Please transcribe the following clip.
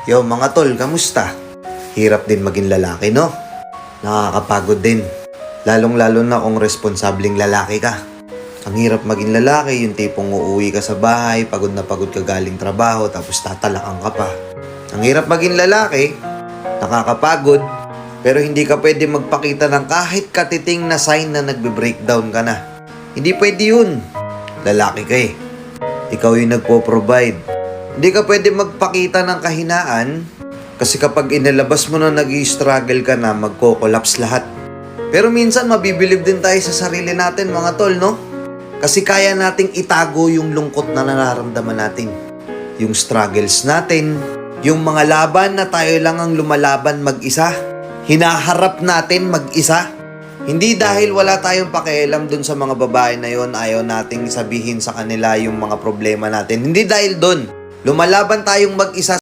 Yo mga tol, kamusta? Hirap din maging lalaki, no? Nakakapagod din. Lalong-lalo na kung responsableng lalaki ka. Ang hirap maging lalaki, yung tipong uuwi ka sa bahay, pagod na pagod ka galing trabaho, tapos tatalakan ka pa. Ang hirap maging lalaki, nakakapagod, pero hindi ka pwede magpakita ng kahit katiting na sign na nagbe-breakdown ka na. Hindi pwede yun. Lalaki ka eh. Ikaw yung nagpo-provide. Hindi ka pwede magpakita ng kahinaan kasi kapag inilabas mo na nag-i-struggle ka na, magko-collapse lahat. Pero minsan mabibilib din tayo sa sarili natin mga tol, no? Kasi kaya nating itago yung lungkot na nararamdaman natin. Yung struggles natin, yung mga laban na tayo lang ang lumalaban mag-isa. Hinaharap natin mag-isa. Hindi dahil wala tayong pakialam dun sa mga babae na yon, ayaw nating sabihin sa kanila yung mga problema natin. Hindi dahil dun. Lumalaban tayong mag-isa